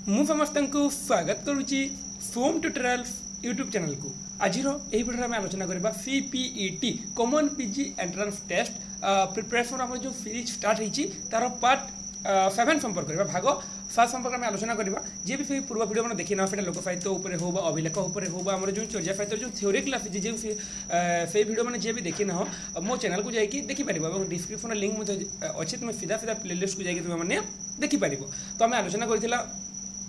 ମୁଁ ସମସ୍ତଙ୍କୁ ସ୍ୱାଗତ କରୁଛି ଫୋମ୍ ଟ୍ୟୁଟୋରିଆଲ୍ସ यूट्यूब चैनल को। आज यही वीडियो में आलोचना करबा CPET common PG entrance test preparation आम जो सीरीज स्टार्ट होती तार पार्ट 7 संपर्क करबा भाग 7 संपर्क में आलोचना करबा। जे भी पूर्व वीडियो मैंने देखी ना फिर लोक साहित्य उपर हो अभिलेख उपर हो आम जो चर्चा साहित्य जो थ्योरी क्लास जो से वीडियो मैंने जे भी देखी ना हो मो चैनल को जाकि देखिपार और डिस्क्रिप्शन लिंक अच्छे तुम सीधा सीधा प्लेलिस्ट को जाकि तुम देखिपार। तो आम आलोचना करथिला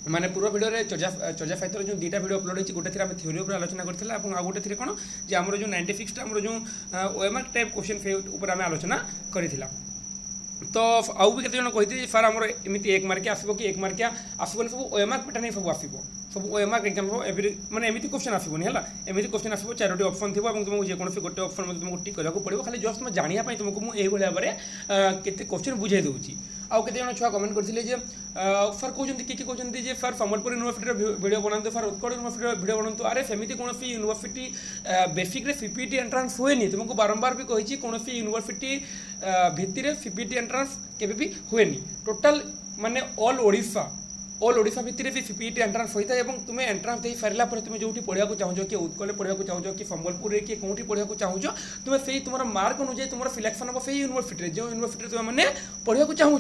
माने पूर्व वीडियो रे चर्चा साहित्य जो दुटा वीडियो अपलोड होती गोटे थी आम थ्योरी उपर आलोचना करथिला और आ गोटे थी कौन जे आमर जो 96 टा आमर जो ओएमआर टाइप क्वेश्चन उपर आम आलोचना करथिला। तो आउ भी केते जन कहिथि सर आमर एमिति 1 मार्किया आसीबो कि 1 मार्किया आसीबो सब ओएमआर पैटर्न ही सब आसीबो सब ओएमआर एग्जाम एवरी माने एमिति क्वेश्चन आसीबोनी हला एमिति क्वेश्चन आसीबो चारोटी ऑप्शन थिबो और तुमको जे कोनोसी गोटे ऑप्शन तुमको टिक करबा पड़िबो खाली जस्ट तुम जानिया पई तुमको मु एही भलिया बारे केते क्वेश्चन बुझाई दउची। आउ केते जन छुआ कमेंट करथिले जे सर कहउचंती कि कहउचंती जे सर सम्बलपुर यूनिवर्सिटी रो वीडियो बनांतो सर उत्कल यूनिवर्सिटी रो वीडियो बनांतो। अरे सेमिति कोनोसी यूनिवर्सिटी बेसिक रे सीपीटी एंट्रेंस होएनी तुमको बारंबार भी कहिची कोनोसी यूनिवर्सिटी भित्तिरे सीपीटी एंट्रेंस केबे भी होएनी टोटल माने ऑल ओडिशा भितर भी सीपीटी एंट्रांस होता है। तुम्हें एंट्रांस दे सारा पर तुम जो पढ़ा चाहो कि उत्कल पढ़ा चाहो कि सम्बलपुर कि कौटी पढ़ा चाहो तुम्हें से तुम मार्क अनुसार तुम सिलेक्शन हम से यूनिवर्सिटी जो यूनिवर्सिटी तुम पढ़ा चाहो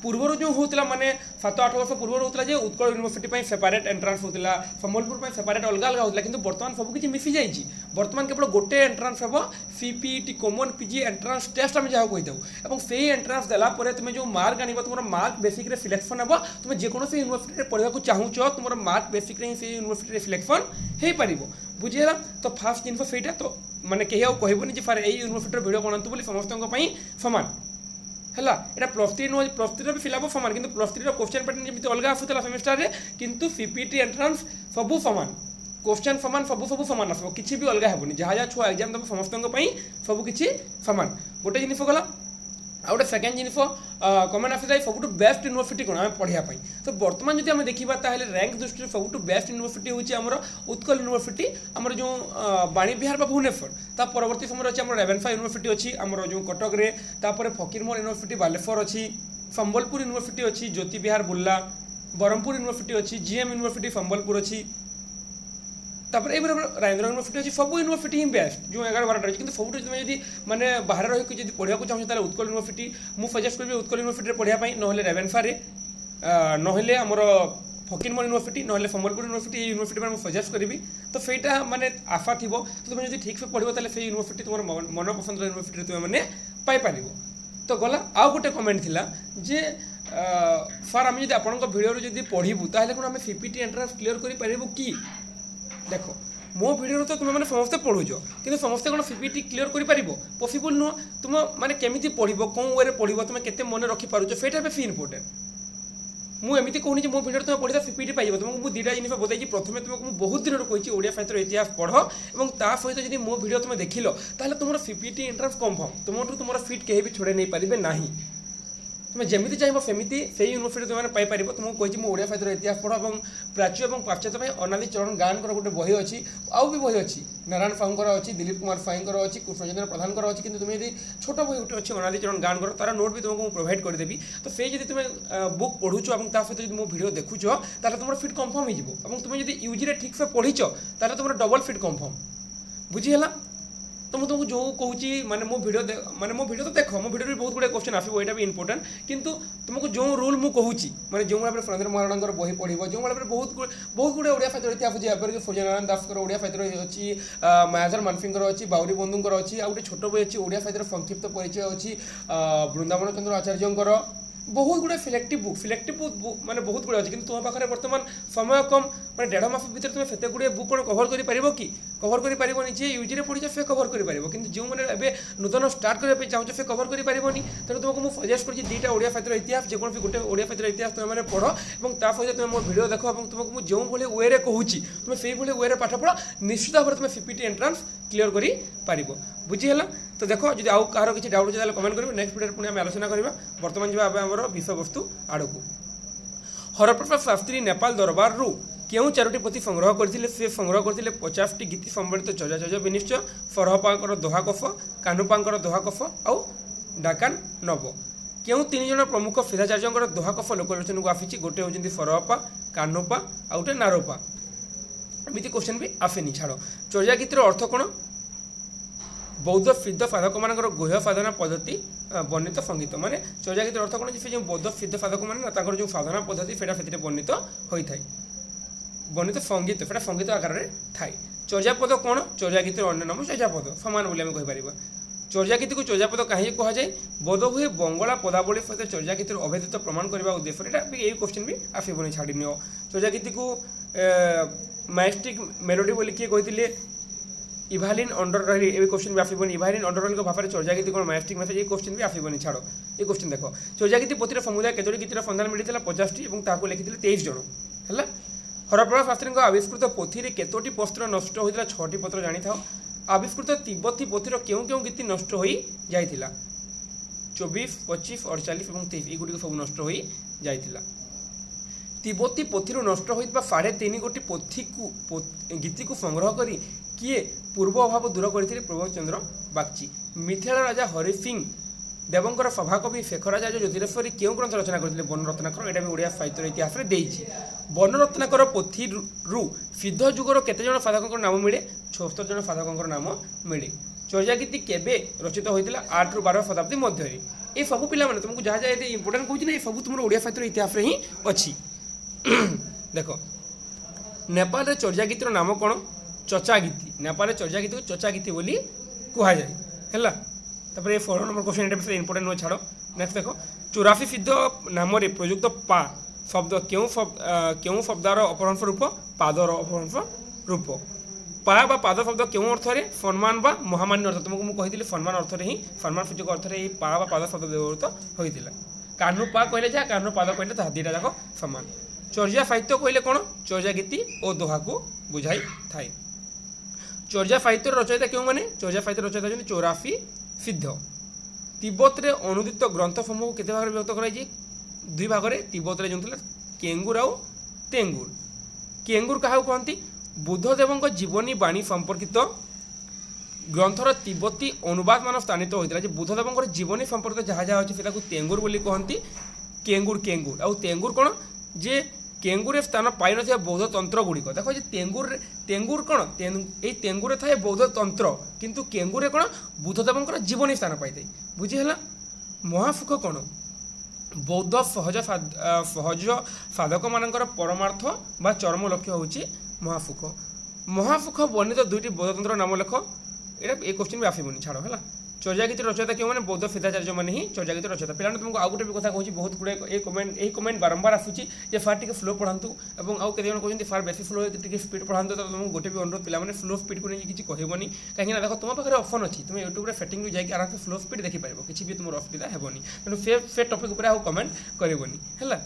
पूर्वर जो होता माने 7-8 वर्ष पूर्व होता है उत्कल यूनिवर्सिटी सेपरेट एंट्रांस होता सम्बलपुर सेपरेट अलग अलग होता कि बर्तमान सबकि मिसी जाइए बर्तमान केवल गोटे एंट्रांस हम CPET common PG entrance test आम जहाँ कही और से एंट्रांस देलापर तुम जो मार्क आन तुम मार्क बेसिक सिलेक्शन हम तुम जेकोसी यूनिवर्सिटी पढ़ा चाहो तुम मार्क बेसिक से यूनिवर्सिटी सिलेक्शन हो पार बुझीगला। तो फास्ट जिनस से तो माने कहीं कहबनी सर यही यूनिवर्सिटी वीडियो बनातु बोली समस्त सामान है यहाँ +3 नुह +3 भी सिलेबस सामान किंतु +3 क्वेश्चन पैटर्न जमी अलग आसूला सेमिस्टर रे किंतु सीपीटी एंट्रांस सबू सामान क्वेश्चन सामान सबू सामान आसो किसी भी अलग हेनी जहाँ जहाँ छुआ एग्जाम देव समस्त सबकि सामान गोटे जिनिस गला। आ गए सेकेंड जिनिस कमेंट आसी सब बेस्ट यूनिवर्सिटी कौन आम पढ़ाई। तो बर्तमान जो आम देखा रैंक दृष्टि सब बेस्ट यूनिवर्सिटी हूँ उत्कल यूनिवर्सिटी आमर जो बाणी विहार बा भुवनेश्वर ता परवर्ती समय अच्छे रेवेन्सा यूनिवर्सिटी अच्छी आमर जो कटक रे तापर फकीरमोहन यूनिवर्सिटी बालेश्वर अच्छी सम्बलपुर यूनिवर्सिटी अच्छी ज्योति विहार बुर्ला ब्रह्मपुर यूनिवर्सिटी अच्छी जीएम यूनिवर्सिटी सम्बलपुर अच्छी तापर ये राजेंद्र यूनिवर्सिटी अच्छी सब यूनिवर्सिटी ही बेस्ट जो 11-12 अच्छी सब तुम यदि मैंने बाहर रही पढ़ा चाहो उत्कल यूनिवर्सिटी मुझे सजेस्ट करी उत्कल यूनिवर्सिटी पढ़ाई ना रेवेन्सा ना आमर फकीरमोहन यूनिवर्सिटी ना सम्बलपुर यूनिवर्सिटी यूनिवर्सिटी में सजेस्ट करी। तो सहीटा माने आशा थी तो तुम जो ठीक से पढ़ो से यूनिवर्सिटी तुम मनपसंद यूनिवर्सिटी तुम पाइपर। तो गला आउ गोटे कमेंट थिला जे सर आम जो आप भिडियो पढ़ू ताहले कौन आम सीपीटी एंट्रांस क्लियर करें कि देख मो भिडियो तो तुम मैंने समस्ते पढ़ुच कि समस्ते कौन सीपीटी क्लियर कर पॉसिबल नुह तुम माने केमिति पढ़ो कौन वे पढ़ो तुम केते मन रखिपार से बेसी इंपोर्टेंट। मुझे कहूनी मो भिडियो तुम पढ़ा सीपीटी पाइब तुमको मुझे दुटा जिन बताई प्रथम तुमको बहुत दिन कही ओडिया साहित्य इतिहास पढ़ और ता सहित जब मो भिडियो तुम देख ताल तुम सीपीटी एंट्रांस कन्फर्म तुम तुम सीट कहीं भी छोड़े नहीं पारे ना तुम जमी चाहिए सेमती से यूनिवर्सिटी तुमने पाइपर। तुमको कही ओडिया साहित्य इतिहास पढ़ और प्राच्य और पाश्चात्य अनादि चरण गानकर गोटे बही अच्छी आउ भी बही अच्छी नारायण साहूर अच्छी दिलीप कुमार साईकर अच्छी कृष्णचंद्र प्रधान अच्छी कि तुम यदि छोट बही गोटे अच्छी अनादि चरण गानकर तार नोट भी तुमको प्रोवाइड करदेवी। तो से जब तुम बुक पढ़ुच और सहित जो मो भिडियो देखुच ताल तुम फिट कन्फर्म हो तुम जब यूजी ठीक से पढ़ीच ताल तुम डबल फिट कन्फर्म बुझीगला। तो मुझे तुमको जो कहूँ माने मो भिडियो तो देख मो भिडियो भी बहुत गुड़े क्वेश्चन आसो यहाँ भी इंपोर्टेंट किंतु तुमको जो रूल मुझे कहूँ माने जो भाव सुरेंद्र महाराणा बही पढ़ो जो भाव बहुत गुड़े ओडिया साहित्य इतिहास अच्छी सूर्यनारायण दास ओडिया साहित्य अच्छी मायाधर मानसिंह अच्छी बाउरी बंधुंर अच्छी आ गए छोट बही अच्छी ओडिया साहित्य संक्षिप्त परिचय अच्छी वृंदावन चंद्र आचार्य बहुत गुड़े सिलेक्टिव बुक माने बहुत गुड़े अच्छी कि तुम पाखे बर्तमान समय कम मैं 1.5 मास भर तुम से गुड़े बुक कौन कभर कर जी यूजी पढ़ी से कभर कर जो मैंने नूतन स्टार्ट करने चाहो से कभर कर तेणु तुमको मुझे सजेस्ट कर दुटा ओडिया साहित्य इतिहास जेकोसी गोटे ओडिया साहित्य इतिहास तुम मैंने पढ़ और ता सहित तुम मोर भिडियो देख और तुमको मुझे जो भाई वे कहूँ तुम से वे पाठ पढ़ निश्चित भाव में तुम सीपीटी एंट्रांस क्लियर कर बुझीगला। तो देखो जो आउ कहार किसी डाउट अच्छे कमेंट करेंगे नेक्स्ट वीडियो पुणी आलोचना करवा। बर्तमान जो आम विषय वस्तु आड़ को हरप्रसाद शास्त्री नेपाल दरबार रु क्यों 4टी पोथी संग्रह करथिले से संग्रह करथिले 50टी गीति सम्बलित चर्चा विनिश्चय सरहपांकर दोहा कफ कानुपांकर दोहा कफ आउ डाकान नव क्यों 3 जन प्रमुख सिद्धाचार्य दोहा कफ लोकलोचन को आसी गोटे होती सरहपा कानोपा आ गोटे नारोपा एमती क्वेश्चन भी आसेनी छाड़ चर्या गीतर अर्थ कौन बौद्ध सिद्ध साधक मान गुह्य साधना पद्धति वर्णित संगीत माने चर्या गीतर अर्थ कौन जो बौद्ध सिद्ध साधक मान जो साधना पद्धति से वर्णित होता है वर्णित संगीत से संगीत आकार में थाए चर्यापद कौन चर्या गीतर अन्य नाम चर्यापद सामान बोली आम कहीपर चर्या गीत को चर्यापद कहीं कहुए बोध हुए बंगला पदावली सहित चर्या गीतर अभेदित प्रमाण करने उद्देश्य ये क्वेश्चन भी आसबनी छाड़ी नियो चर्या गीत को मैस्टिक मेलोडी बोली किए कहते इभालिन अंडररॉयल ये क्वेश्चन भी आसबनी इभालिन अंडररॉयल भाव में चर्या गीत कौन मैस्टिक मैसेज ये क्वेश्चन भी आसबनी छाड़ ये क्वेश्चन देख चर्या गीत पोथीर समुदाय केतोटी गीतर सन्धान मिलता 50टी और लिखी 23 जन है हरप्रभा शास्त्री आविष्कृत पोथी केतोटी पत्र नष्ट होता 6टी पत्र जानी था आविष्कृत तिब्बती पोथीर क्यों क्यों गीति नष्ट हो जाइथिला 24, 25, 48 और 23 एगुड़ी सब नष्ट हो जाइथिला तिब्बती पोथी नष्ट होता 3.5 कोटी पोथी को गीति को संग्रह करी किए पूर्व अभाव दूर करते प्रभुचंद्र बागची मिथिला राजा हरि सिंह देवंकर सभाकवि शेखराचार्य ज्योतिरेश्वरी क्यों ग्रंथ रचना करते वर्णरत्नाकर यहाँ भी ओडिया साहित्य इतिहास में देती वर्णरत्नाकर पोथी सिद्ध जुगर केतेजन साधकों नाम मिले 76 जन साधकों नाम मिले चर्या गीति केबे रचित होता 8 ରୁ 12 शताब्दी मध्य ये सब पिला माने तुमको जहाँ जहाँ इंपोर्टेंट कहूँ ये सब तुम ओडिया साहित्य इतिहास में ही अच्छी देख नेपाल रे चर्या गीतर नाम कौन चचा गीति नेपाल रे चर्या गीत को चचा गीति बोली कहुए है तापर ये 4 नंबर क्वेश्चन ये इंपोर्टेंट नो छाड़ नेक्स्ट देखो 84 सिद्ध नाम प्रयुक्त पा शब्द क्यों शब्दार अपभ्रंश रूप पादर अपभ्रंश रूप पा बा पाद शब्द क्यों अर्थ में सम्मान बा महामान्य अर्थ तुमको मुझे कही सम्मान अर्थ में ही सम्मान सूचक अर्थ में पा बा पाद शब्द व्यवहृत होता कानु पा कहले जहाँ कानु पाद कहले ता दुईटा जाक सम्मान चर्या साहित्य कहले कौन चर्या गीति और दोहा को बुझाई थाए चर्या साहित्य रचयिता क्यों माने चर्या साहित्य रचयिता 84 सिद्ध तिब्बत रे अनुदित ग्रंथ समूह केते भाग विभक्त कराई दुई भाग में तिब्बत रे जो केंगुर आउ तेंगुर केंगुर क्या कहती बुद्धदेव जीवनी बाणी संपर्कित ग्रंथर तिब्बती अनुवाद मान स्थानित होता बुद्धदेव जीवनी संपर्कित जहाँ जहाँ अच्छे तेंगुर बोली कहती केंगुर केंगुर आउ तेंगुर कौन जे केंगुरे स्थान पाई न बौद्ध तंत्र गुड़िक देख तेंगुर कौन तेंगुरे थाए बौद्ध तंत्र किंतु केंगुरे कौन बुद्धदेव जीवनी स्थान पाई बुझीगला महासुख कौन बौद्ध सहज साधक मान परमार्थ बा चरम लक्ष्य हूँ महासुख महासुख वर्णित 2टी बौद्धतंत्र नाम लेख ये क्वेश्चन भी आसबनी छाड़ है चर्या गीत रचयिता क्यों मैंने बौद्ध सिद्धाचार्य मैंने ही चर्या गीत रचयिता पे तुमको आउ गोटे भी कथा कहूँ बहुत गुड़े ये कमेंट बारंबार आसूची फार टी फ्लो पढ़ातु और आउ कई कहते फार बेसी फ्लो टी स्पीड पढ़ातु तो तुमको गोटे भी अनुरोध पे फ्लो स्पीड को नहीं किसी कहबनी कहीं देख तुम पाखे ऑप्शन अच्छी तुम यूट्यूब सेटिंग जाकि आराम से फ्लो स्पीड देखिपार किसी भी तुम असुविधा हेनी तेणु से टपिक आउ कमेंट करबनी है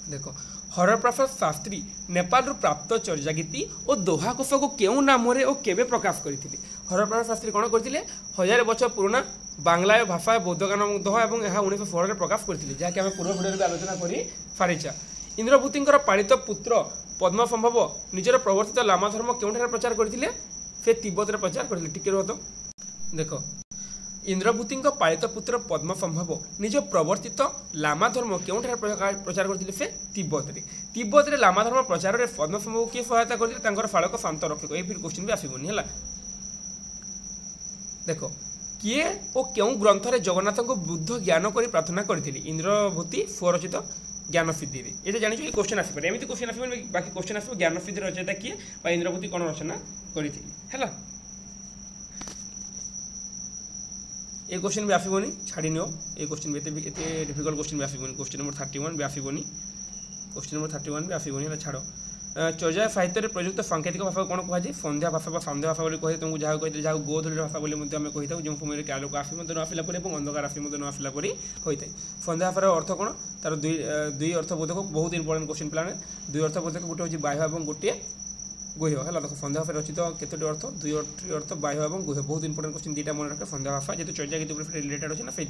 देख हरप्रसाद शास्त्री नेपाल प्राप्त चर्या गीति और दोहा कोश को क्यों नाम और केबे प्रकाश करते हरप्रसाद शास्त्री कौन करते 1000 वर्ष पुराना बांग्ला भाषा बौद्ध गान दोहा और यह 1916 प्रकाश करते जहाँकि आम पूर्व भिडियो में आलोचना कर सारीचा इंद्रभूति पालित पुत्र पद्म संभव निजर प्रवर्तित लामा धर्म क्यों प्रचार करते से तिब्बत प्रचार करते टिके रुह तो देख इंद्रभूति पालित पुत्र पद्म संभव निज प्रवर्तित लामा धर्म क्यों प्रचार करते से तिब्बत रे लामा धर्म प्रचार में पद्म संभव किए सहायता करते फाड़क शांत रक्षक ये फिर क्वेश्चन भी आसबनी है देख किए और क्यों ग्रंथ में जगन्नाथ को बुद्ध ज्ञान कर प्रार्थना करते इंद्रभूति स्वरचित ज्ञान सिद्धि ये जानी ये क्वेश्चन आसपे एमती क्वेश्चन आस बाकी क्वेश्चन आस ज्ञान सिद्धि रचयिता किए इंद्रभूति कौन रचना करी ये क्वेश्चन भी आसबनी छाड़ी नियो ये क्वेश्चन भी एते डिफिकल्ट क्वेश्चन भी आसबनी क्वेश्चन नंबर 31 भी आसबनी क्वेश्चन नंबर 31 भी आसबनी छाड़ चर्या साहित्य प्रयुक्त सांकेतिक भाषा कौन कहुए संध्या भाषा संध्या भाषा बोली कहे तुमको जहाँ कहते जहाँ गोधूली भाषा बोली आम कही था जो समय आलोक आसी न आसला अंधकार आसी न आसला होता है संध्या भाषार अर्थ कौन तार दुई अर्थबोधक बहुत इंपोर्टेंट क्वेश्चन पे दुई अर्थबोधक गोटे हूँ बाह्य और गोटे गुह्य है देख संध्या भाषा रचित केतोटी अर्थ 2टी अर्थ बाह्य और गुह्य बहुत इंपोर्टेंट क्वेश्चन 2टा मन रखे संध्या भाषा जेहतु चर्या गीत रिलेटेड अच्छे ना से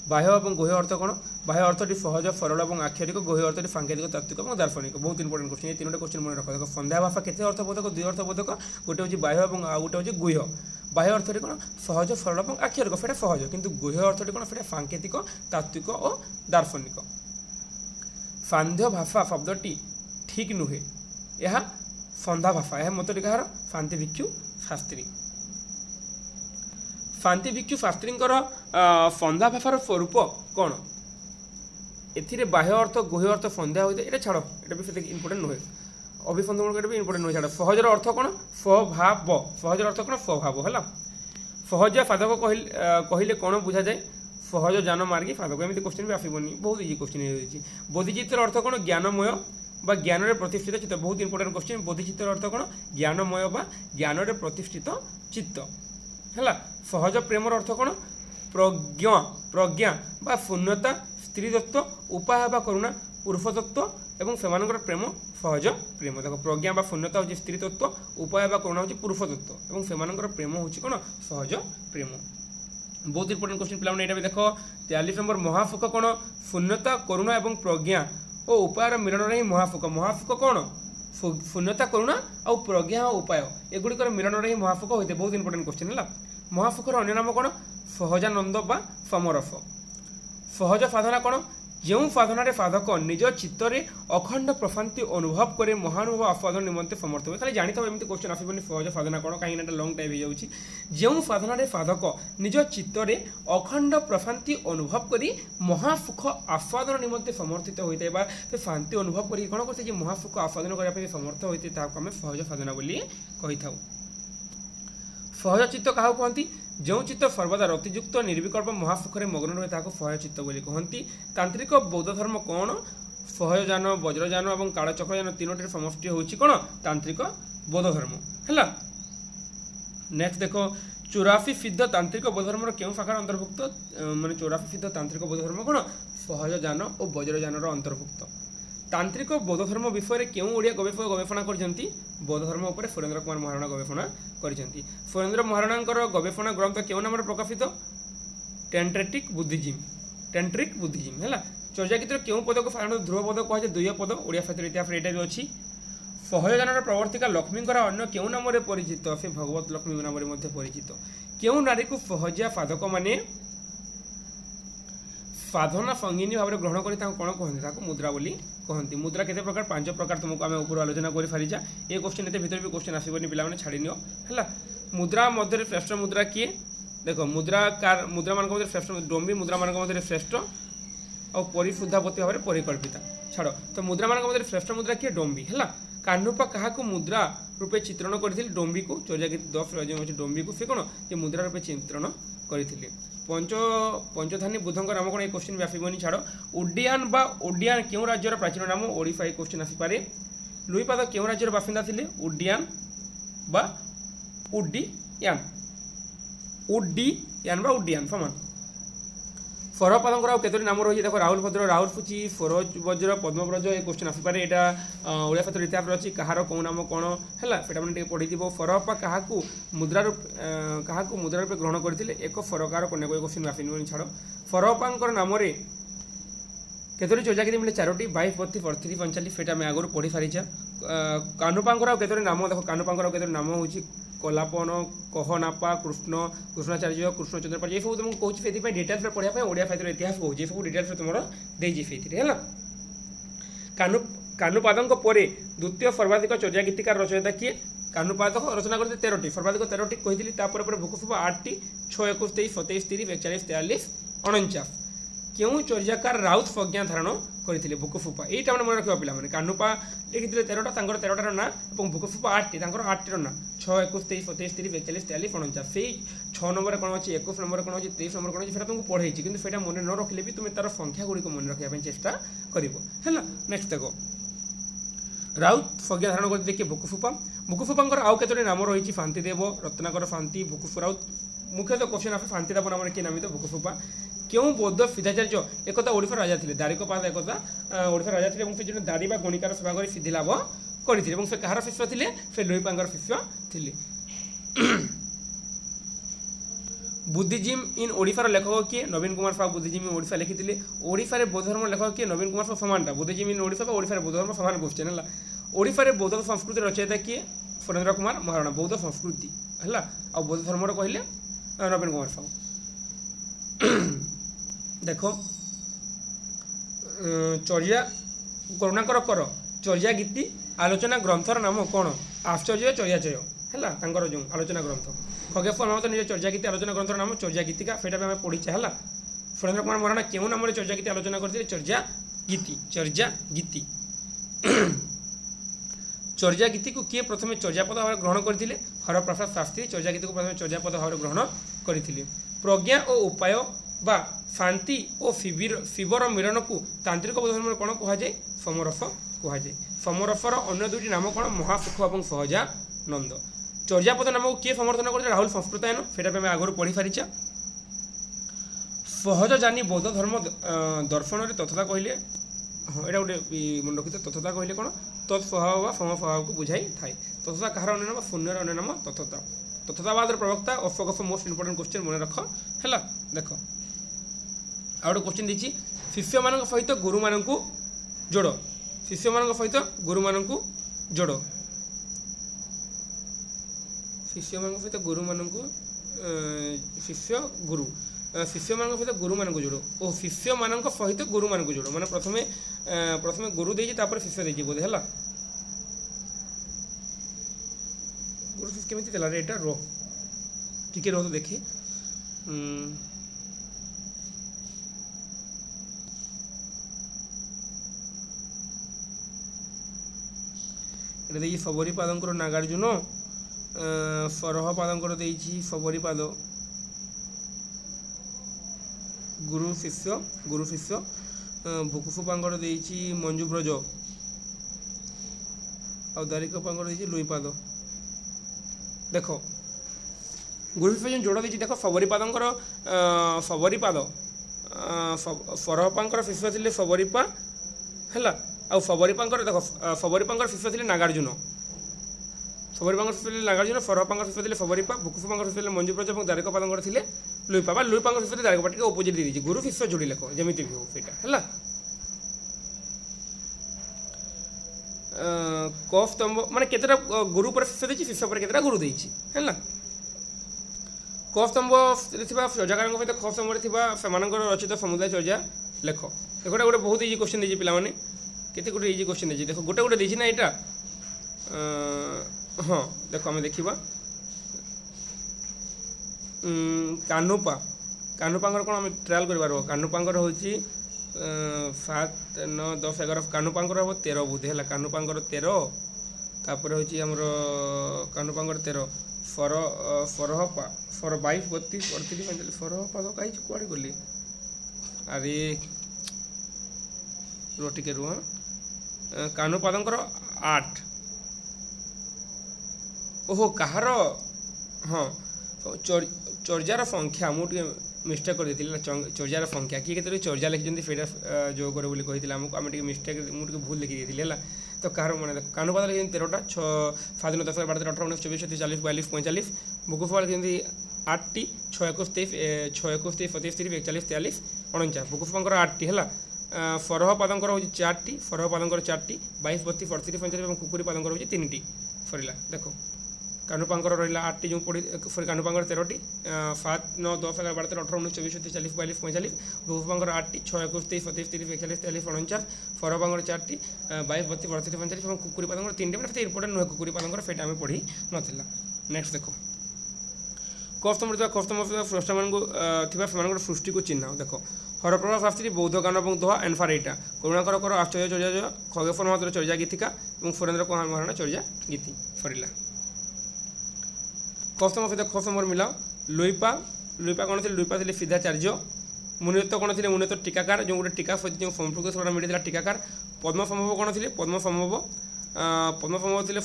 बाह्य और गुह्य अर्थ कौन बाह्य अर्थटी सहज सरल और आक्षरिक गुह्य अर्थटी सांकेतिक तात्विक और दार्शनिक बहुत इंपोर्टेंट क्वेश्चन ये 3टा क्वेश्चन मन रख देख संध्या भाषा केते अर्थबोधक 2 अर्थबोधक गोटे हूँ बाह्य और आउ गोटे हूँ गुह्य बाह्य अर्थटी कौन सहज सरल और आक्षरिक से सहज किंतु गुह्य अर्थटी कौन से सांकेतिक तात्विक और दार्शनिक फांध्य भाफा शब्दटी ठीक नुहे, यह फंधा भाफा। यह मतटी कहार फांति भिक्षु शास्त्री। फांति भिक्षु शास्त्री फंधा भाफार स्वरूप कौन? एथिरे बाह्य अर्थ गुह्य अर्थ फंध्या होता है, छाड़ ये भी इम्पोर्टेंट नुहे, अभिफंधमूलक भी इम्पोर्टेंट नुहे छाड़। सहजर अर्थ कौन? स्वभाव। सहजर अर्थ कौन? स्वभाव है। सहज फाधक कहले कौन बुझा जाए? सहज जान मार्गी फाधक। एमती क्वेश्चन भी आसबनी, बहुत इजी क्वेश्चन है। बोधिचित्तर अर्थ कौन? ज्ञानमय बा ज्ञान रे प्रतिष्ठित चित्त। बहुत इंपोर्टेंट क्वेश्चन। बोधिचित्तर अर्थ कौन? ज्ञानमय बा ज्ञान रे प्रतिष्ठित चित्त है। सहज प्रेमर अर्थ कौन? प्रज्ञा प्रज्ञा बा शून्यता, स्त्रीतत्व, उपाय बा करुणा, पुरुषतत्व एवं सेमानकर प्रेम सहज प्रेम। देखो प्रज्ञा बा शून्यता हूँ स्त्रीतत्व, उपाय बा करुणा हूँ पुरुषतत्व एवं सेमानकर प्रेम हूँ कौन? सहज प्रेम। बहुत इंपोर्टेंट क्वेश्चन पिला ये भी देख। 43 नंबर महाफुक कौन? शून्यता, करुणा एवं प्रज्ञा और उपायर मिलन ही महाफुक। महाफुक कौन? शून्यता, करुणा और प्रज्ञा और उपाय एगुड़िकर मिलन ही महाफुक होते। बहुत इंपोर्टेंट क्वेश्चन है। महाफुकर अन्य नाम कौन? सहजानंद बा समरस। सहज साधना कौन? जो साधन साधक निज चित्तरे अखंड प्रशांति अनुभव करे महानुभव आस्वादन निमंते समर्थ हुए। खाली जानी एमती क्वेश्चन आसबनी सहज साधना कौन, कहीं लंग टाइप हो जाऊँगी। जो साधन साधक निज चित्तरे अखंड प्रशांति अनुभव करी महासुख आस्वादन निमंते समर्थित होता है, तो शांति अनुभव करी कौन करते महासुख आस्वादन करने समर्थ होते आम सहज साधना बोली कही था। सहज चित्त क्या कहती? जो चित्त सर्वदा रतियुक्त निर्विकल्प महासुखरे मग्न रहे ताको सहज चित्त बोली कहती। तांत्रिक बौद्ध धर्म कौन? सहजजान, वज्रजान और कालचक्रजान तीनोटी समष्टि होची कौन? तांत्रिक बौद्ध धर्म है। नेक्स्ट देखो 84 सिद्ध तांत्रिक बौद्ध धर्म क्यों शाखार अंतर्भुक्त? माने 84 सिद्ध तांत्रिक बौद्ध धर्म कौन? सहजजान और वज्रजान अंतर्भुक्त। तांत्रिक बौद्ध धर्म विषय क्यों ओडिया गवेषक गवेषणा करछंती? बौद्ध धर्म उपर सुरेंद्र कुमार महाराणा गवेषणा करछंती। सुरेंद्र महाराणांकर गवेषणा ग्रंथ क्यों नाम प्रकाशित? टेंट्रिक बुद्धिजिम। टेंट्रिक बुद्धिजिम है। चर्यागीतर क्यों पद को साधारण ध्रुव पद कहुए? दुय पद। ओडिया साहित्य इतिहास एटा भी अच्छी। सहजजान प्रवर्तिका लक्ष्मींकर अन्य क्यों नाम परिचित? से भगवत लक्ष्मी नाम परिचित। क्यों नारी को सहजिया साधक माने साधना संगिनी भाव में ग्रहण करी कौन कहते? मुद्रा बोली कहती। मुद्रा केते प्रकार? 5 प्रकार तुमको आम ऊपर आलोचना कर सारीचा। ये क्वेश्चन ये भर भी क्वेश्चन आसबनी पे छाड़ी नियो है। मुद्रा मध्य श्रेष्ठ मुद्रा किए? देखो मुद्रा मान श्रेष्ठ डोम्बी मुद्रा मान श्रेष्ठ और परिशुद्धापति भाव में परिकल्पिता। छाड़ तो मुद्रा मान श्रेष्ठ मुद्रा किए? डोम्बी है। कान्हुपा क्या मुद्रा रूपे चित्रण करथिले? डोम्बी को। चर्यागीत 10 डोम्बी को से कौन? ये मुद्रा रूपे चित्रण करथिले। पंचधानी बुद्धंक नाम कौन? ये क्वेश्चन भी आसबनी। छाड़ ओडियान बा ओडियान क्यों राज्यर प्राचीन नाम? ओडिशा। ये क्वेश्चन आसीपे। लुईपाद क्यों राज्यर बासिंदा थिले? ओडियान बा उड्डीयान। उड्डीयान बा उड्डीयान समान। फरपाद केतोटी नाम रही? देखो राहुल भद्र, राहुल फुची, सरोज वज्र, पद्मव्रज। ये क्वेश्चन आसीपे। यहाँ ओडिया साहित्य इतिहास अच्छी। कहार कौ नाम कौन है? मैंने पढ़ी थी। फरहप्पा क्या मुद्रा रूपे ग्रहण करते? एक फरकार कन्या। कोई क्वेश्चन आसबनी। छाड़ फरहप्पा नाम केतोटी चर्यागीत मिले? 4टी। 22, 32, 43, 45 से आम आगुरी पढ़ी सारीचा। कान्हुपा केतोटी नाम? देखो कान्हुपा केतोटी नाम हूँ कलापन, कहनापा, कृष्ण, कृष्णाचार्य, कृष्णचंद्र पाल। ये सब तुमको कहूँ से डिटेल्स पढ़ाई ओडिया साहित्य इतिहास कहूँ। ये सब डिटेल्स तुम देजी है। कान्हुपाद द्वितीय सर्वाधिक चर्यागीतिकार रचयिता किए? कान्हुपाद रचना करते 13टी। सर्वाधिक 13टी कही। भूकुसुपा 8टी। 6, 21, 23, 27, 30, 41, 43, 49। क्यों चर्याकार राउत प्रज्ञा धारण करते? भूकुसुपा। यहीटा मैंने मन रखा पे। कान्हुपा लिखी 13टा, 13टार ना और भूकुसुपा 8टी, 8टीर ना 6, 21, 23, 27, 30, 41, 43, 49। से 6 नंबर कौन अच्छी, 21 नंबर कौन अच्छी, 23 नंबर कौन अच्छी, तुमको पढ़ाई कि मन न रखिले भी तुम तार संख्या गुड़िक मन रखा चेष्टा कर। नेक्स्ट देखो राउत प्रज्ञा धारण करते देखिए भूकुसुपा। भूकुसुपांकर आउ केतोटी नाम रही? शांतिदेव, रत्नाकर शांति, भूकुसु राउत। मुख्यतः क्वेश्चन आसे शांतिदेव नाम किए नामित भूकुसुपा। क्यों बौद्ध सिद्धाचार्य एकता ओडिशा राजा थे? दारिकपाद एकता ओडिशा राजा थे। से दारी बा गणिकार सेवा कर सिद्धि लाभ करते। से कहार शिष्य थे? से लुईपांकर शिष्य थे। बुद्धिजिम इन ओडिशार लेखक किए? नवीन कुमार साहू बुद्धिजिम इन ओडिशा लिखी। ओडिशा बौद्ध धर्म लेखक किए? नवीन कुमार साहू। समानटा बुद्धिजिम इन ओडिशा ओडिशा बौद्ध धर्म सामान क्वेश्चन है। ओडिशा बौद्ध संस्कृति रचयिता किए? सुरेंद्र कुमार महाराणा। बौद्ध संस्कृति है। आ बौद्ध धर्म कहले नवीन कुमार साहू। देखो କରୁଣାକର କର ଚର୍ଯ୍ୟା ଗୀତି ଆଲୋଚନା ଗ୍ରନ୍ଥର ନାମ କ'ଣ? ଆଶ୍ଚର୍ଯ୍ୟ ଚର୍ଯ୍ୟାଚୟ ହେଲା ତାଙ୍କର ଯେଉଁ ଆଲୋଚନା ଗ୍ରନ୍ଥ। ଖଗେଶ୍ୱର ମହାନ୍ତ ନିଜ ଚର୍ଯ୍ୟା ଗୀତି ଆଲୋଚନା ଗ୍ରନ୍ଥର ନାମ ଚର୍ଯ୍ୟା ଗୀତିକା, ସେଇଟା ବି ଆମେ ପଢ଼ିଛେ ହେଲା। ସୁରେନ୍ଦ୍ର କୁମାର ମହାରଣା କେଉଁ ନାମରେ ଚର୍ଯ୍ୟା ଗୀତି ଆଲୋଚନା କରିଥିଲେ? ଚର୍ଯ୍ୟା ଗୀତି। ଚର୍ଯ୍ୟା ଗୀତି ଚର୍ଯ୍ୟା ଗୀତିକୁ କିଏ ପ୍ରଥମେ ଚର୍ଯ୍ୟାପଦ ଭାବରେ ଗ୍ରହଣ କରିଥିଲେ? ହରପ୍ରସାଦ ଶାସ୍ତ୍ରୀ ଚର୍ଯ୍ୟା ଗୀତିକୁ ପ୍ରଥମେ ଚର୍ଯ୍ୟାପଦ ଭାବରେ ଗ୍ରହଣ କରିଥିଲେ। ପ୍ରଜ୍ଞା ଓ ଉପାୟ ବା ଶାନ୍ତି ଓ ଫିବର ମିଳନକୁ ତାନ୍ତ୍ରିକ ବୌଦ୍ଧ ଧର୍ମରେ କ'ଣ କୁହାଯାଏ? ସମରସ କୁହାଯାଏ। ସମରସର ଅନ୍ୟ ଦୁଇଟି ନାମ କ'ଣ? ମହାସୁଖ ଏବଂ ସହଜାନନ୍ଦ। ଚର୍ଯ୍ୟାପଦ ନାମକୁ କିଏ ସମର୍ଥନ କରିଥିଲେ? ରାହୁଲ ସଂସ୍କୃତାୟନ, ସେଇଟା ବି ଆମେ ଆଗରୁ ପଢ଼ି ସାରିଛେ। ସହଜଜାନୀ ବୌଦ୍ଧ ଧର୍ମ ଦର୍ଶନରେ ତଥତା କହିଲେ, ହଁ ଏଇଟା ଗୋଟେ ମନେ ରଖିଥାଏ। ତଥତା କହିଲେ କ'ଣ? ତତ୍ସ୍ୱଭାବ ବା ସମସ୍ୱଭାବକୁ ବୁଝାଇଥାଏ। ତଥତା କାହାର ଅନ୍ୟ ନାମ? ଶୂନ୍ୟର ଅନ୍ୟ ନାମ ତଥତା। ତଥତାବାଦର ପ୍ରବକ୍ତା ଅଶୋକ ମୋଷ୍ଟ ଇମ୍ପୋର୍ଟାଣ୍ଟ କ୍ୱେଶ୍ଚିନ୍ ମନେ ରଖ ହେଲା। ଦେଖ ଆଉ ଗୋଟେ କ୍ୱେଶ୍ଚିନ୍ ଦେଇଛି, ଶିଷ୍ୟମାନଙ୍କ ସହିତ ଗୁରୁମାନଙ୍କୁ ଯୋଡ଼। ଶିଷ୍ୟମାନଙ୍କ ସହିତ ଗୁରୁମାନଙ୍କୁ ଯୋଡ଼। ଶିଷ୍ୟମାନଙ୍କ ସହିତ ଗୁରୁମାନଙ୍କୁ ଶିଷ୍ୟ ଗୁରୁ ଶିଷ୍ୟମାନଙ୍କ ସହିତ ଗୁରୁମାନଙ୍କୁ ଯୋଡ଼ ଓ ଶିଷ୍ୟମାନଙ୍କ ସହିତ ଗୁରୁମାନଙ୍କୁ ଯୋଡ଼, ମାନେ ପ୍ରଥମେ ଗୁରୁ ଦେଇଛି ତାପରେ ଶିଷ୍ୟ ଦେଇଛି ବୋଧେ ହେଲା। ଗୁରୁ ଶିଷ୍ୟ କେମିତି ଥିଲା ରେ? ଏଇଟା ରୋ ଟିକେ ରୋ ତ ଦେଖି এটা ଦେଇଛି ଶବରୀପାଦଙ୍କର ନାଗାର୍ଜୁନ, ସରହପାଦଙ୍କର ଦେଇଛି ଶବରୀପାଦ, ଗୁରୁ ଶିଷ୍ୟ ଭୁକୁସୁପାଙ୍କର ଦେଇଛି ମଞ୍ଜୁବ୍ରଜ, ଆଉ ଦାରିକପାଙ୍କର ଦେଇଛି ଲୁଇପାଦ। ଦେଖ ଗୁରୁ ଶିଷ୍ୟ ଯେଉଁ ଯୋଡ଼ ଦେଇଛି, ଦେଖ ଶବରୀପାଦଙ୍କର ଶବରୀପାଦ, ସରହପାଙ୍କର ଶିଷ୍ୟ ଥିଲେ ଶବରୀପା ହେଲା। ଆଉ ଶବରୀପାଙ୍କର ଦେଖ ଶବରୀପାଙ୍କର ଶିଷ୍ୟ ଥିଲେ ନାଗାର୍ଜୁନ, ଶବରୀପାଙ୍କର ଶିଷ୍ୟ ଥିଲେ ନାଗାର୍ଜୁନ, ସରହପାଙ୍କର ଶିଷ୍ୟ ଥିଲେ ଶବରୀପା, ଭୁକୁସୁପାଙ୍କର ଶିଷ୍ୟ ଥିଲେ ମଞ୍ଜୁବ୍ରଜ ଏବଂ ଦାରିକପାଦଙ୍କର ଥିଲେ ଲୁଇପା ବା ଲୁଇପାଙ୍କର ଶିଷ୍ୟ ଥିଲେ ଦାରିକପା। ଟିକେ ଅପୋଜିଟ୍ ଦେଇଛି, ଗୁରୁ ଶିଷ୍ୟ ଯୋଡ଼ି ଲେଖ ଯେମିତି ବି ହଉ ସେଇଟା ହେଲା। କଫ ସ୍ତମ୍ଭ ମାନେ କେତେଟା ଗୁରୁ ପରେ ଶିଷ୍ୟ ଦେଇଛି, ଶିଷ୍ୟ ପରେ କେତେଟା ଗୁରୁ ଦେଇଛି ହେଲା। କଫ ସ୍ତମ୍ଭରେ ଥିବା ଚର୍ଯ୍ୟାକାରଙ୍କ ସହିତ ଖ ସ୍ତମ୍ଭରେ ଥିବା ସେମାନଙ୍କର ରଚିତ ସମୁଦାୟ ଚର୍ଯ୍ୟା ଲେଖ। ଦେଖ ଗୋଟେ ବହୁତ ଇଜି କ୍ୱେଶ୍ଚିନ୍ ଦେଇଛି ପିଲାମାନେ, କେତେ ଗୋଟେ ଇଜି କ୍ୱେଶ୍ଚିନ୍ ଦେଇଛି। ଦେଖ ଗୋଟେ ଦେଇଛି ନା ଏଇଟା, ହଁ ଦେଖ ଆମେ ଦେଖିବା। କାହ୍ନୁପାଙ୍କର କ'ଣ ଆମେ ଟ୍ରାଏଲ୍ କରିପାରିବ? କାହ୍ନୁପାଙ୍କର ହେଉଛି 7, 9, 10, 11, କାହ୍ନୁପାଙ୍କର ହେବ 13 ବୋଧେ ହେଲା। କାହ୍ନୁପାଙ୍କର 13, ତାପରେ ହେଉଛି ଆମର କାହ୍ନୁପାଙ୍କର 13, ସରହପା 22, 32, 33, ସରହପାଦ କାହିଁକି କୁଆଡ଼େ ଗଲି? ଆରେ ରୁହ ଟିକେ ରୁହ। କାହ୍ନୁପାଦଙ୍କର 8, ଓହୋ କାହାର, ହଁ ଚର୍ଯ୍ୟାର ସଂଖ୍ୟା ମୁଁ ଟିକେ ମିଷ୍ଟେକ୍ କରିଦେଇଥିଲି ନା। ଚର୍ଯ୍ୟାର ସଂଖ୍ୟା କିଏ କେତେ ଚର୍ଯ୍ୟା ଲେଖିଛନ୍ତି ସେଇଟା ଯୋଗ କରେ ବୋଲି କହିଥିଲେ ଆମକୁ, ଆମେ ଟିକେ ମିଷ୍ଟେକ୍ ମୁଁ ଟିକେ ଭୁଲ ଲେଖିଦେଇଥିଲି ହେଲା। ତ କାହାର ମାନେ ଦେଖ କାହ୍ନୁପାଦ ଲେଖିଛନ୍ତି 13ଟା, 6, 7, 10, 11, 12, 13, 18, 19, 20, 23, 40, 45, ଭୁକୁସୁପା ଲେଖିଛନ୍ତି 8ଟି, 6, 21, 23, 27, 30, 41, 43, 49, ଭୁକୁସୁପାଙ୍କର 8ଟି ହେଲା। ସରହପାଦଙ୍କର ହେଉଛି 4ଟି, ସରହପାଦଙ୍କର 4ଟି, 22, 32, 33, 45 ଏବଂ କୁକୁରୀପାଦଙ୍କର ହେଉଛି 3ଟି ସରିଲା। ଦେଖ କାହ୍ନୁପାଙ୍କର ରହିଲା 8ଟି ଯେଉଁ ପଢ଼ି, ସରି କାହ୍ନୁପାଙ୍କର 13ଟି, 7, 9, 10, 11, 12, 13, 18, 19, 20, 23, 40, 45, ଭୁକୁସୁପାଙ୍କର 8ଟି, 6, 21, 23, 27, 30, 41, 43, 49, ସରହପାଦଙ୍କର 4ଟି, 22, 32, 33, 45 ଏବଂ କୁକୁରୀପାଦଙ୍କର 3ଟି, ମାନେ ସେତେ ଇମ୍ପୋର୍ଟାଣ୍ଟ ନୁହେଁ କୁକୁରୀପାଦଙ୍କର, ସେଇଟା ଆମେ ପଢ଼ି ନଥିଲା। ନେକ୍ସଟ ଦେଖ କଫସ୍ତମ୍ଭରେ ଥିବା ସ୍ରଷ୍ଟାମାନଙ୍କୁ ଥିବା ସେମାନଙ୍କର ସୃଷ୍ଟିକୁ ଚିହ୍ନ। ଦେଖ ହରପ୍ରଭା ଶାସ୍ତ୍ରୀ ବୌଦ୍ଧ ଗାନ ଏବଂ ଦୋହା ଆନ୍ସାର ଏଇଟା। କରୁଣାକର କର ଆଶ୍ଚର୍ଯ୍ୟ ଚର୍ଯ୍ୟାଚୟ, ଖଗେଶ୍ୱର ମହାନ୍ତର ଚର୍ଯ୍ୟା ଗୀତିକା ଏବଂ ସୁରେନ୍ଦ୍ର କୁମାର ମହାରଣା ଚର୍ଯ୍ୟା ଗୀତି ସରିଲା। କଫସ୍ତମ୍ଭ ସହିତ ଖସ୍ତମ୍ଭରେ ମିଳାଅ। ଲୁଇପା କ'ଣ ଥିଲେ? ଲୁଇପା ଥିଲେ ସିଦ୍ଧାଚାର୍ଯ୍ୟ। ମୁନିରତ୍ନ କ'ଣ ଥିଲେ? ମୁନିରତ୍ନ ଟୀକାକାର, ଯେଉଁ ଗୋଟେ ଟୀକା ସହିତ ଯେଉଁ ସମ୍ପୃକ୍ତ ସେଟା ମିଳିଥିଲା ଟୀକାକାର। ପଦ୍ମସମ୍ଭବ କ'ଣ ଥିଲେ? ପଦ୍ମସମ୍ଭବ ଥିଲେ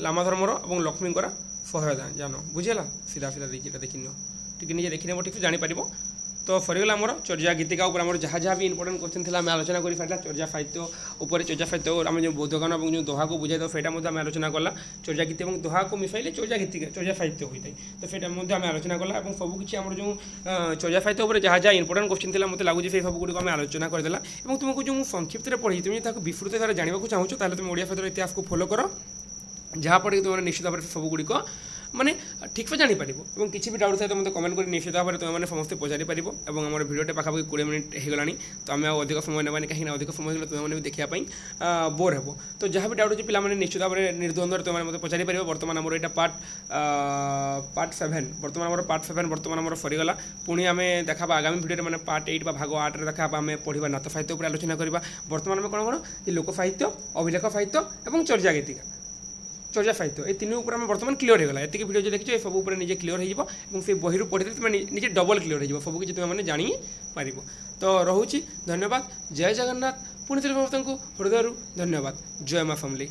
ଲାମା ଧର୍ମର ଏବଂ ଲକ୍ଷ୍ମୀଙ୍କର ସହାୟତା ଜାନ। ବୁଝିହେଲା? ସିଧା ଦେଇଛି, ଏଇଟା ଦେଖିନିଅ, ଟିକେ ନିଜେ ଦେଖିନେବ ଠିକ୍ ଜାଣିପାରିବ। ତ ସରିଗଲା ଆମର ଚର୍ଯ୍ୟା ଗୀତିକା ଉପରେ ଆମର ଯାହା ବି ଇମ୍ପୋର୍ଟାଣ୍ଟ କ୍ୱେଶ୍ଚିନ୍ ଥିଲା ଆମେ ଆଲୋଚନା କରିପାରିଲା। ଚର୍ଯ୍ୟା ସାହିତ୍ୟ ଉପରେ, ଚର୍ଯ୍ୟା ସାହିତ୍ୟ ଆମେ ଯେଉଁ ବୌଦ୍ଧ ଗାନ ଏବଂ ଯେଉଁ ଦୋହାକୁ ବୁଝାଇଥାଉ ସେଇଟା ମଧ୍ୟ ଆମେ ଆଲୋଚନା କଲା। ଚର୍ଯ୍ୟା ଗୀତି ଏବଂ ଦୋହାକୁ ମିଶାଇଲେ ଚର୍ଯ୍ୟା ଗୀତିକା, ଚର୍ଯ୍ୟା ସାହିତ୍ୟ ହୋଇଥାଏ। ତ ସେଇଟା ମଧ୍ୟ ଆମେ ଆଲୋଚନା କଲା ଏବଂ ସବୁକିଛି ଆମର ଯେଉଁ ଚର୍ଯ୍ୟା ସାହିତ୍ୟ ଉପରେ ଯାହା ଇମ୍ପୋର୍ଟାଣ୍ଟ କ୍ୱେଶ୍ଚିନ୍ ଥିଲା ମୋତେ ଲାଗୁଛି ସେଇ ସବୁଗୁଡ଼ିକୁ ଆମେ ଆଲୋଚନା କରିଦେଲା। ଏବଂ ତୁମକୁ ଯେଉଁ ମୁଁ ସଂକ୍ଷିପ୍ତରେ ପଢ଼ିଛି ତୁମେ ତାକୁ ବିସ୍ତୃତ ଭାବରେ ଜାଣିବାକୁ ଚାହୁଁଛ ତାହେଲେ ତୁମେ ଓଡ଼ିଆ ସାହିତ୍ୟର ଇତିହାସକୁ ଫଲୋ କର, ଯାହାଫଳରେ ତୁମେ ନିଶ୍ଚିତ ଭାବରେ ସବୁଗୁଡ଼ିକ মানে ঠিক से जापर और किसी भी डाउट थाए तो मतलब कमेंट कर निश्चित भाव में तुम समस्ते पचारि पार और आम भिडियोटे पाखापाखि 20 मिनट होगला तो आम अधिक समय ना कहीं अधिक समय तुम्हें देखापी बोर हे तो जहाँ भी डाउट अच्छे पे निश्चित भाव में निर्द्वंद्व तुम मतलब पचारि पार बर्तमान आम यहाँ पार्ट 7 बर्तमान आम पार्ट 7 बर्तमान आम सरीगला पुणी आम देखा आगामी भिडियो मैंने पार्ट 8 भाग 8 देखा आम पढ़ा नात साहित्य आलोचना करवा बर्तमान में कौन लोक साहित्य अभिलेख साहित्य और चर्चा गीतिका चर्चा साहित्य ये तीन उपर बर्तमान क्लीयर होगा ये भिडियो जो देखिए सब उपर निजे क्लीयर हो से बही पढ़ी तुम निजे डबल क्लीयर हो सब किसी तुम जानी पार तो रोचे धन्यवाद जय जगन्नाथ पुणी समस्त हृदय धन्यवाद जय माँ फैमिली।